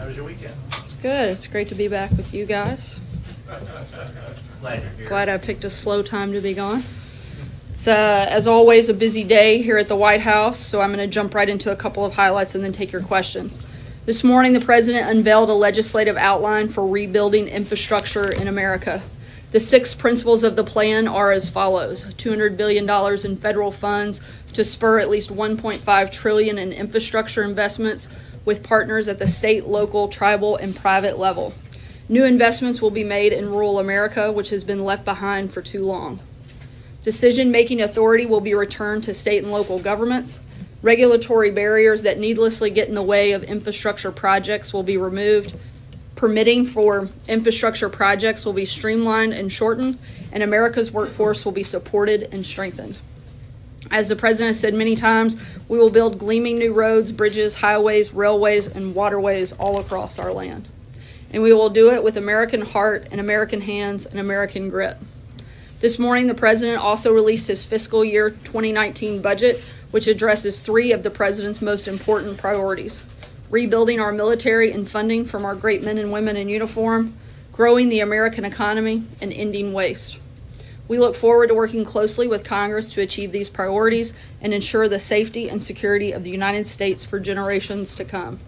was your weekend? It's good. It's great to be back with you guys. Glad you're here. Glad I picked a slow time to be gone. It's, as always, a busy day here at the White House, so I'm going to jump right into a couple of highlights and then take your questions. This morning, the President unveiled a legislative outline for rebuilding infrastructure in America. The 6 principles of the plan are as follows: $200 billion in federal funds to spur at least $1.5 trillion in infrastructure investments with partners at the state, local, tribal, and private level. New investments will be made in rural America, which has been left behind for too long. Decision-making authority will be returned to state and local governments. Regulatory barriers that needlessly get in the way of infrastructure projects will be removed. Permitting for infrastructure projects will be streamlined and shortened, and America's workforce will be supported and strengthened. As the President has said many times, we will build gleaming new roads, bridges, highways, railways, and waterways all across our land. And we will do it with American heart and American hands and American grit. This morning, the President also released his fiscal year 2019 budget, which addresses 3 of the President's most important priorities: rebuilding our military and funding from our great men and women in uniform, growing the American economy, and ending waste. We look forward to working closely with Congress to achieve these priorities and ensure the safety and security of the United States for generations to come.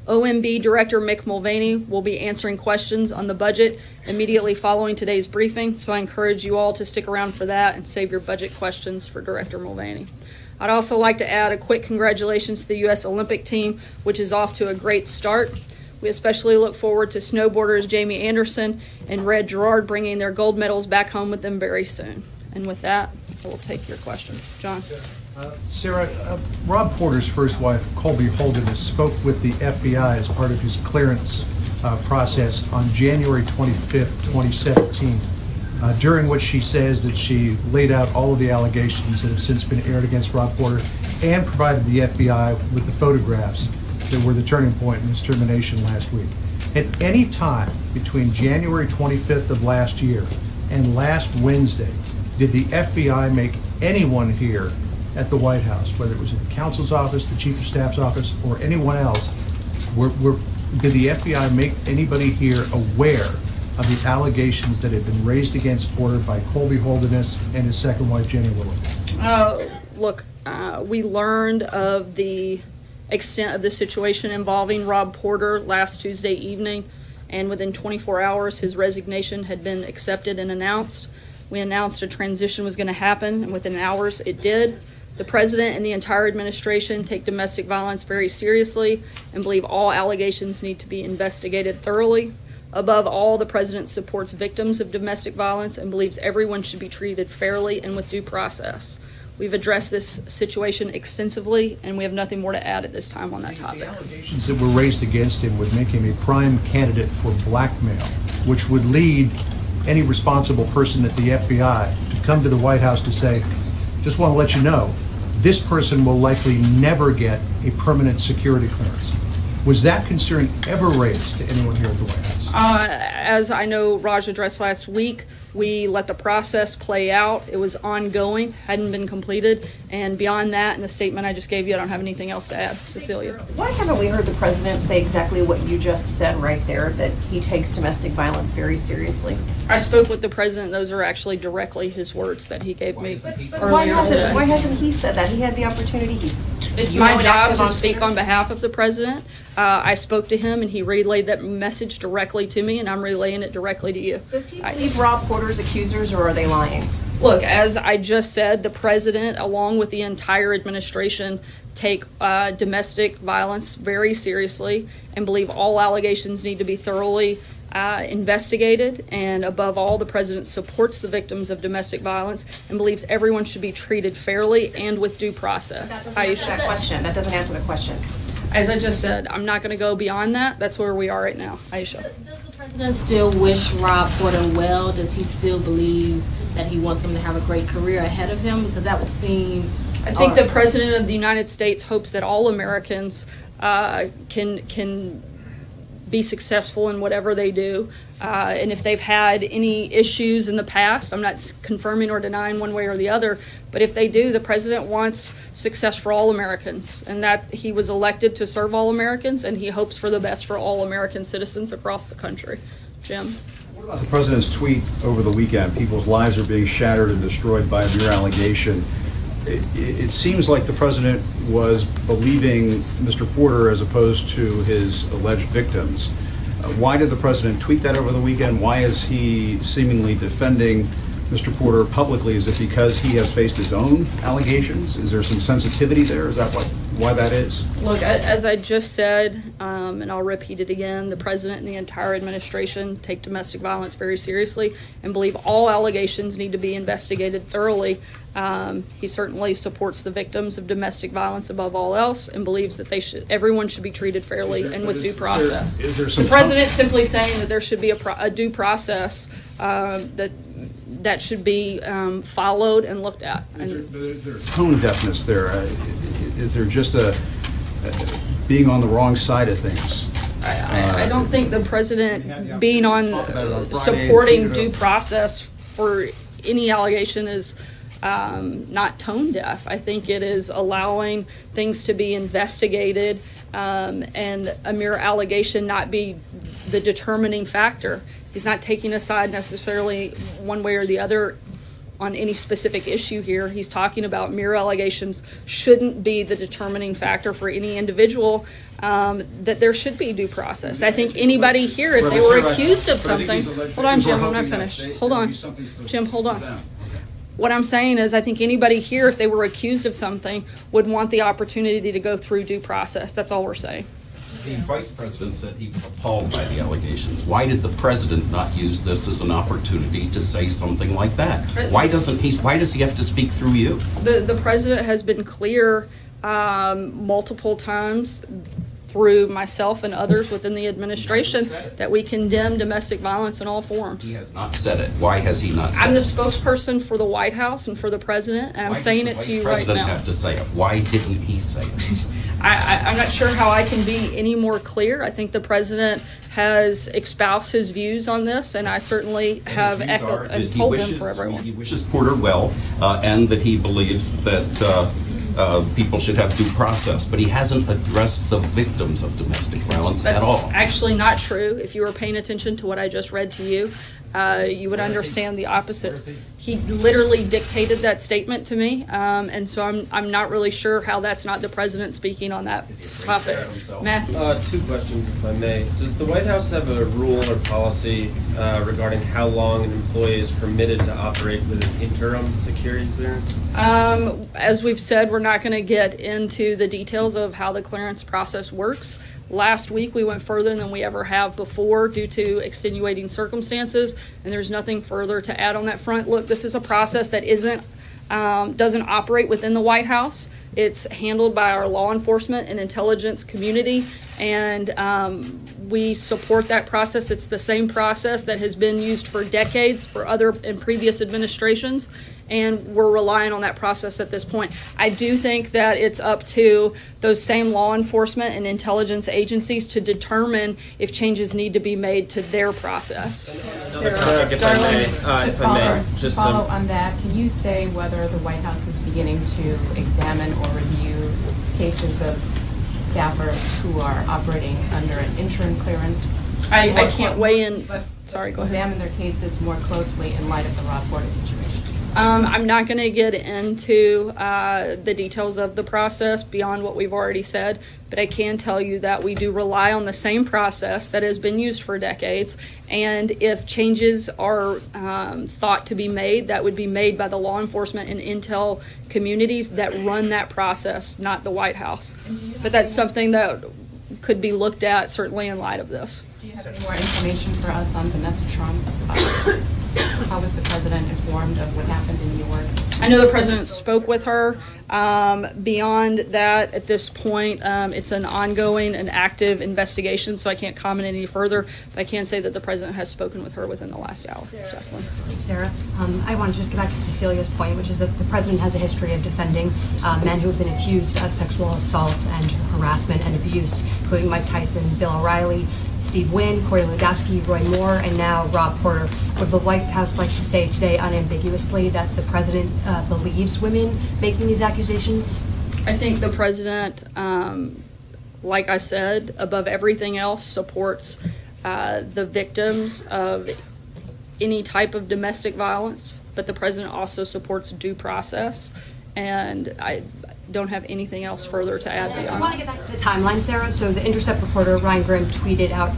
OMB Director Mick Mulvaney will be answering questions on the budget immediately following today's briefing, so I encourage you all to stick around for that and save your budget questions for Director Mulvaney. I'd also like to add a quick congratulations to the U.S. Olympic team, which is off to a great start. We especially look forward to snowboarders Jamie Anderson and Red Gerard bringing their gold medals back home with them very soon. And with that, I will take your questions. John. Sarah, Rob Porter's first wife, Colby Holderness, spoke with the FBI as part of his clearance process on January 25th, 2017, during which she says that she laid out all of the allegations that have since been aired against Rob Porter and provided the FBI with the photographs that were the turning point in his termination last week. At any time between January 25th of last year and last Wednesday, did the FBI make anyone here at the White House, whether it was in the counsel's office, the chief of staff's office, or anyone else, did the FBI make anybody here aware of the allegations that had been raised against Porter by Colby Holderness and his second wife, Jenny Willard? Look, we learned of the extent of the situation involving Rob Porter last Tuesday evening, and within 24 hours, his resignation had been accepted and announced. We announced a transition was going to happen, and within hours, it did. The President and the entire administration take domestic violence very seriously and believe all allegations need to be investigated thoroughly. Above all, the President supports victims of domestic violence and believes everyone should be treated fairly and with due process. We've addressed this situation extensively, and we have nothing more to add at this time on that topic. The allegations that were raised against him would make him a prime candidate for blackmail, which would lead any responsible person at the FBI to come to the White House to say, just want to let you know, this person will likely never get a permanent security clearance. Was that concern ever raised to anyone here at the White House? As I know Raj addressed last week, we let the process play out. It was ongoing, hadn't been completed, and beyond that, in the statement I just gave you, I don't have anything else to add. Cecilia. Why haven't we heard the President say exactly what you just said right there, that he takes domestic violence very seriously? I spoke with the President. Those are actually directly his words that he gave me Why earlier today. hasn't he said that? He had the opportunity. It's my job to speak on behalf of the President. I spoke to him, and he relayed that message directly to me, and I'm relaying it directly to you. Does he believe Rob Porter's accusers, or are they lying? Look, as I just said, the President, along with the entire administration, take domestic violence very seriously and believe all allegations need to be thoroughly investigated. And above all, the President supports the victims of domestic violence and believes everyone should be treated fairly and with due process. That doesn't answer the question. As I just said, I'm not going to go beyond that. That's where we are right now. Aisha. Does the President still wish Rob Porter well? Does he still believe that he wants him to have a great career ahead of him? Because that would seem... I think the President of the United States hopes that all Americans can be successful in whatever they do. And if they've had any issues in the past, I'm not confirming or denying one way or the other, but if they do, the president wants success for all Americans, and that he was elected to serve all Americans, and he hopes for the best for all American citizens across the country. Jim? What about the president's tweet over the weekend? People's lives are being shattered and destroyed by a mere allegation. It seems like the president was believing Mr. Porter as opposed to his alleged victims. Why did the president tweet that over the weekend? Why is he seemingly defending Mr. Porter publicly? Is it because he has faced his own allegations? Is there some sensitivity there? Is that why that is? Look, as I just said, and I'll repeat it again, the president and the entire administration take domestic violence very seriously and believe all allegations need to be investigated thoroughly. He certainly supports the victims of domestic violence above all else and believes that everyone should be treated fairly and with due process. The president's simply saying that there should be a due process that should be followed and looked at. Is there tone deafness there? Is there just a being on the wrong side of things? I don't think the president being on supporting due process for any allegation is not tone deaf. I think it is allowing things to be investigated and a mere allegation not be the determining factor. He's not taking a side necessarily one way or the other on any specific issue here. He's talking about mere allegations shouldn't be the determining factor for any individual, that there should be due process. I think anybody here, if they were accused of something, hold on, Jim, I'm not finished. Hold on, Jim, hold on. What I'm saying is I think anybody here, if they were accused of something, would want the opportunity to go through due process. That's all we're saying. The vice president said he was appalled by the allegations. Why did the president not use this as an opportunity to say something like that? Why does he have to speak through you? The president has been clear multiple times through myself and others within the administration that we condemn domestic violence in all forms. He has not said it. Why has he not said it? I'm the spokesperson for the White House and for the president, and I'm saying it to you right now. Why does the vice president have to say it? Why didn't he say it? I'm not sure how I can be any more clear. I think the president has espoused his views on this, and I certainly have echoed and told them for everyone. He wishes Porter well, and that he believes that people should have due process, but he hasn't addressed the victims of domestic violence at all. That's actually not true. If you were paying attention to what I just read to you, you would understand the opposite. He literally dictated that statement to me, and so I'm not really sure how that's not the president speaking on that topic. Matthew? Two questions, if I may. Does the White House have a rule or policy regarding how long an employee is permitted to operate with an interim security clearance? As we've said, we're not going to get into the details of how the clearance process works. Last week, we went further than we ever have before due to extenuating circumstances, and there's nothing further to add on that front. Look, this is a process that doesn't operate within the White House. It's handled by our law enforcement and intelligence community, and we support that process. It's the same process that has been used for decades for other and previous administrations, and we're relying on that process at this point. I do think that it's up to those same law enforcement and intelligence agencies to determine if changes need to be made to their process. If I may, just follow on that, can you say whether the White House is beginning to examine or review cases of staffers who are operating under an interim clearance? I can't weigh in. Sorry, go ahead. Examine their cases more closely in light of the Rob Porter situation. I'm not going to get into the details of the process beyond what we've already said, but I can tell you that we do rely on the same process that has been used for decades, and if changes are thought to be made, that would be made by the law enforcement and intel communities that run that process, not the White House. But that's something that could be looked at, certainly in light of this. Do you have any more information for us on Vanessa Trump? How was the president informed of what happened in New York? I know the president spoke with her. Beyond that, at this point, it's an ongoing and active investigation, so I can't comment any further. But I can say that the president has spoken with her within the last hour. Sarah, I want to just get back to Cecilia's point, which is that the president has a history of defending men who have been accused of sexual assault and harassment and abuse, including Mike Tyson, Bill O'Reilly, Steve Wynn, Corey Lewandowski, Roy Moore, and now Rob Porter. Would the White House like to say today unambiguously that the president believes women making these accusations? I think the president, like I said, above everything else, supports the victims of any type of domestic violence, but the president also supports due process, and I don't have anything else further to add beyond. I just want to get back to the timeline, Sarah. So the Intercept reporter Ryan Grimm tweeted out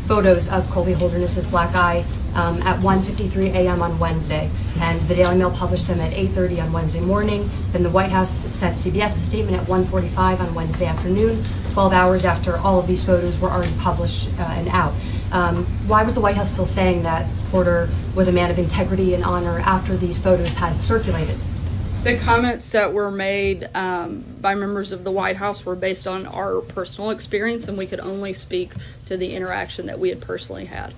photos of Colby Holderness's black eye at 1:53 a.m. on Wednesday, and the Daily Mail published them at 8:30 on Wednesday morning. Then the White House sent CBS a statement at 1:45 on Wednesday afternoon, 12 hours after all of these photos were already published and out. Why was the White House still saying that Porter was a man of integrity and honor after these photos had circulated? The comments that were made by members of the White House were based on our personal experience, and we could only speak to the interaction that we had personally had.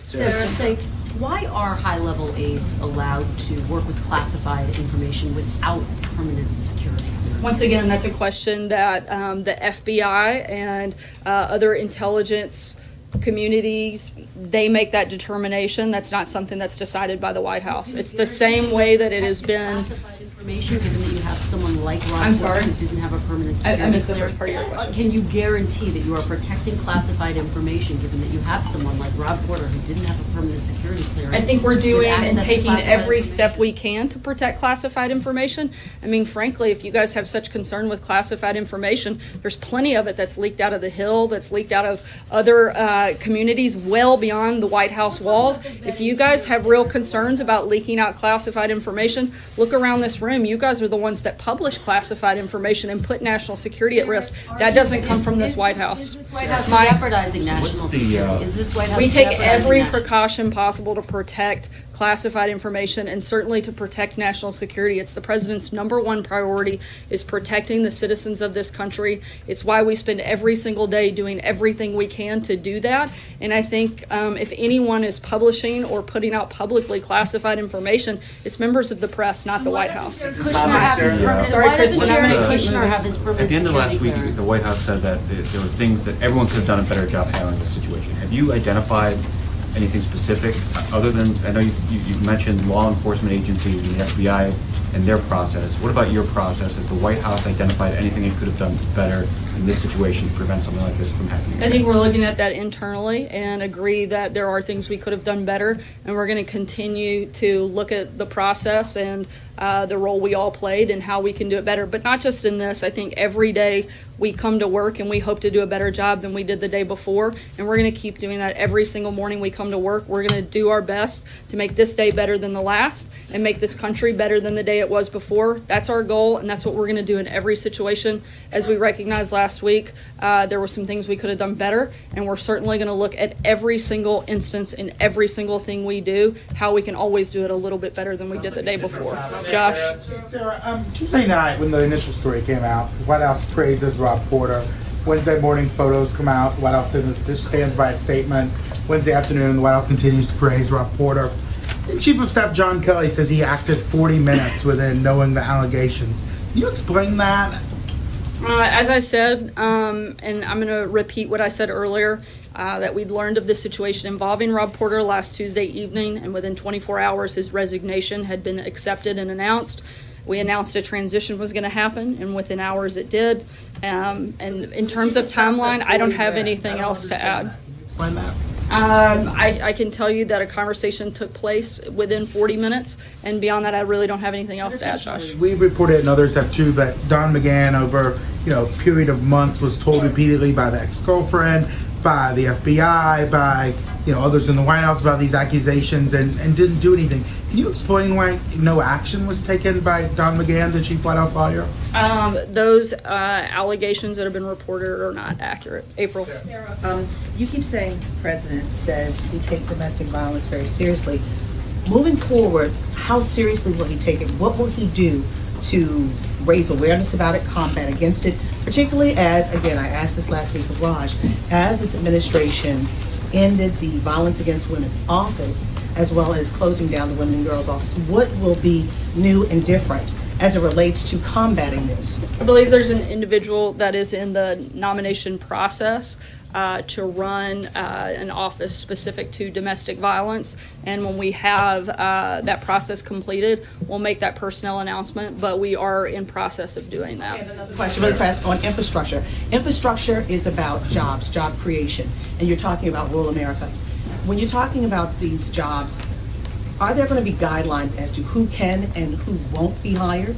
Sarah, thanks. Why are high-level aides allowed to work with classified information without permanent security? Once again, that's a question that the FBI and other intelligence communities, they make that determination. That's not something that's decided by the White House. It's the same way that it has been. Classified information, given that you have someone like Rob I'm sorry? Porter who didn't have a permanent security I missed the clearance. first part of your question. Can you guarantee that you are protecting classified information, given that you have someone like Rob Porter who didn't have a permanent security clearance? I think we're doing with and access to taking classified every information? step we can to protect classified information. I mean, frankly, if you guys have such concern with classified information, there's plenty of it that's leaked out of the Hill, that's leaked out of other communities well beyond the White House walls. If you guys have real concerns about leaking out classified information, look around this room. You guys are the ones that publish classified information and put national security at risk. That doesn't come from this White House. Is this White House jeopardizing national security? Is this White House We take jeopardizing every national- precaution possible to protect classified information and certainly to protect national security. It's the president's #1 priority is protecting the citizens of this country. It's why we spend every single day doing everything we can to do that. And I think if anyone is publishing or putting out publicly classified information, it's members of the press, not the White House. Kushner have his permanent- Sorry, Why doesn't Kristen, Jeremy I'm gonna- Kushner have his permanent At the end of last security week, clearance? the White House said that there were things that everyone could have done a better job handling the situation. Have you identified anything specific other than, I know you mentioned law enforcement agencies and the FBI and their process. What about your process? Has the White House identified anything it could have done better in this situation to prevent something like this from happening? I think we're looking at that internally and agree that there are things we could have done better, and we're going to continue to look at the process and the role we all played and how we can do it better. But not just in this. I think every day we come to work and we hope to do a better job than we did the day before, and we're going to keep doing that every single morning we come to work. We're going to do our best to make this day better than the last and make this country better than the day it was before. That's our goal, and that's what we're going to do in every situation. As we recognized last week, there were some things we could have done better, and we're certainly going to look at every single instance in every single thing we do, how we can always do it a little bit better than we did the day before. Josh? Sarah, Tuesday night when the initial story came out, the White House praises Rob Porter. Wednesday morning photos come out. The White House says this stands by its statement. Wednesday afternoon, the White House continues to praise Rob Porter. Chief of Staff John Kelly says he acted 40 minutes within knowing the allegations. Can you explain that? As I said, and I'm going to repeat what I said earlier, that we'd learned of the situation involving Rob Porter last Tuesday evening, and within 24 hours his resignation had been accepted and announced. We announced a transition was going to happen, and within hours it did. And in terms of timeline, I don't have anything else to add. Explain that. I can tell you that a conversation took place within 40 minutes, and beyond that, I really don't have anything else to add, Josh. We've reported, and others have too, that Don McGahn, over a period of months, was told repeatedly by the ex-girlfriend, by the FBI, by others in the White House about these accusations, and didn't do anything. Can you explain why no action was taken by Don McGahn, the chief White House lawyer? Those allegations that have been reported are not accurate. April? Sarah, you keep saying the president says we take domestic violence very seriously. Moving forward, how seriously will he take it? What will he do to raise awareness about it, combat against it, particularly as, again, I asked this last week of Raj, as this administration ended the Violence Against Women office, as well as closing down the Women and Girls office, what will be new and different as it relates to combating this? I believe there's an individual that is in the nomination process to run an office specific to domestic violence. And when we have that process completed, we'll make that personnel announcement, but we are in process of doing that. And another question really fast on infrastructure. Infrastructure is about jobs, job creation, and you're talking about rural America. When you're talking about these jobs, are there going to be guidelines as to who can and who won't be hired?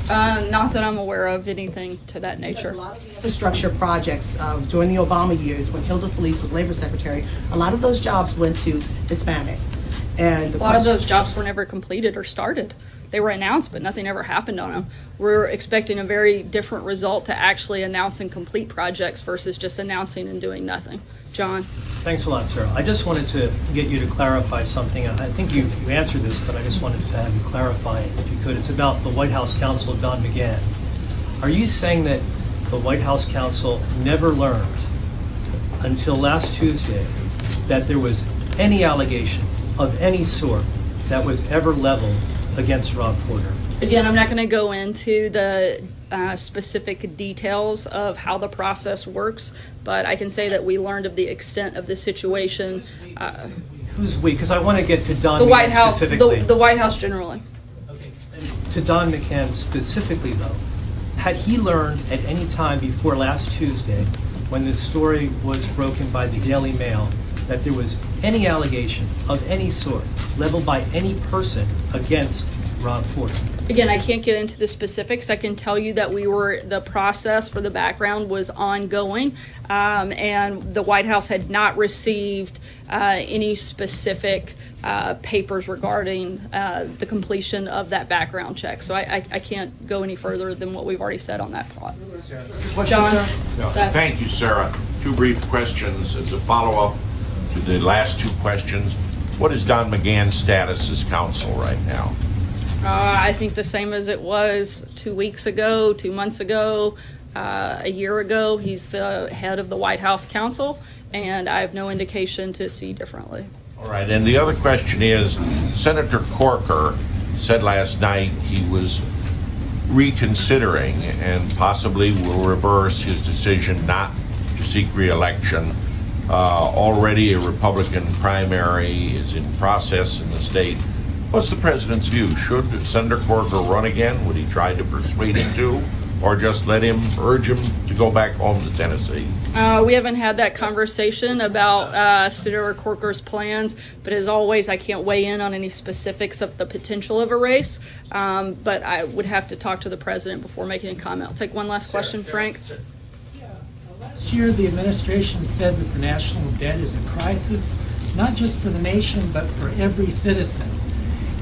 Not that I'm aware of anything to that nature. A lot of the infrastructure projects during the Obama years, when Hilda Solis was labor secretary, a lot of those jobs went to Hispanics. And a lot of those jobs were never completed or started. They were announced, but nothing ever happened on them. We're expecting a very different result to actually announce and complete projects versus just announcing and doing nothing. John? Thanks a lot, Sarah. I just wanted to get you to clarify something. I think you answered this, but I just wanted to have you clarify it if you could. It's about the White House counsel, Don McGahn. Are you saying that the White House counsel never learned until last Tuesday that there was any allegation of any sort that was ever leveled against Rob Porter? Again, I'm not going to go into the specific details of how the process works, but I can say that we learned of the extent of the situation. Who's we? Because I want to get to Don the McGahn White House, specifically. the White House generally. To Don McGahn specifically, though, had he learned at any time before last Tuesday, when this story was broken by the Daily Mail, that there was any allegation of any sort leveled by any person against Rob Porter? Again, I can't get into the specifics. I can tell you that the process for the background was ongoing, and the White House had not received any specific papers regarding the completion of that background check. So I can't go any further than what we've already said on that plot. John? Thank you, Sarah. Two brief questions as a follow-up to the last two questions. What is Don McGahn's status as counsel right now? I think the same as it was 2 weeks ago, 2 months ago, a year ago. He's the head of the White House counsel, and I have no indication to see differently. All right, and the other question is, Senator Corker said last night he was reconsidering and possibly will reverse his decision not to seek re-election. Already a Republican primary is in process in the state. What's the president's view? Should Senator Corker run again? Would he try to persuade him to, or just urge him to go back home to Tennessee? We haven't had that conversation about Senator Corker's plans, but as always, I can't weigh in on any specifics of the potential of a race, but I would have to talk to the president before making a comment. I'll take one last question, Frank. Last year, the administration said that the national debt is a crisis, not just for the nation, but for every citizen.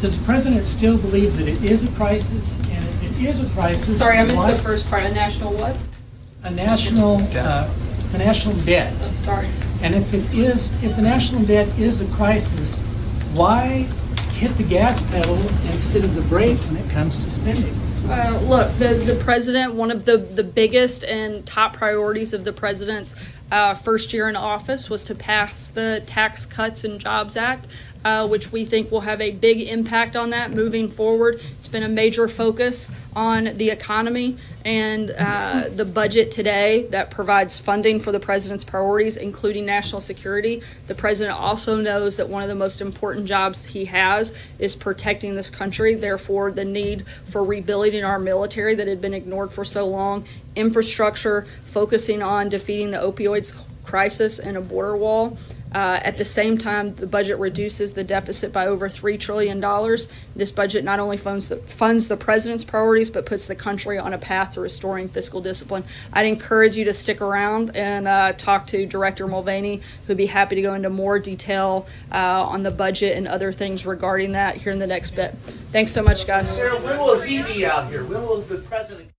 Does the president still believe that it is a crisis? And if it is a crisis, sorry, I missed the first part. A national what? A national debt. Sorry. And if the national debt is a crisis, why hit the gas pedal instead of the brake when it comes to spending? Look, the president, one of the biggest and top priorities of the president's first year in office was to pass the Tax Cuts and Jobs Act, which we think will have a big impact on that moving forward. It's been a major focus on the economy and the budget today that provides funding for the president's priorities, including national security. The president also knows that one of the most important jobs he has is protecting this country. Therefore, the need for rebuilding our military that had been ignored for so long, infrastructure, focusing on defeating the opioids crisis and a border wall. At the same time, the budget reduces the deficit by over $3 trillion. This budget not only funds the president's priorities, but puts the country on a path to restoring fiscal discipline. I'd encourage you to stick around and talk to Director Mulvaney, who'd be happy to go into more detail on the budget and other things regarding that here in the next bit. Thanks so much, guys. Sarah, when will he be out here? When will the president...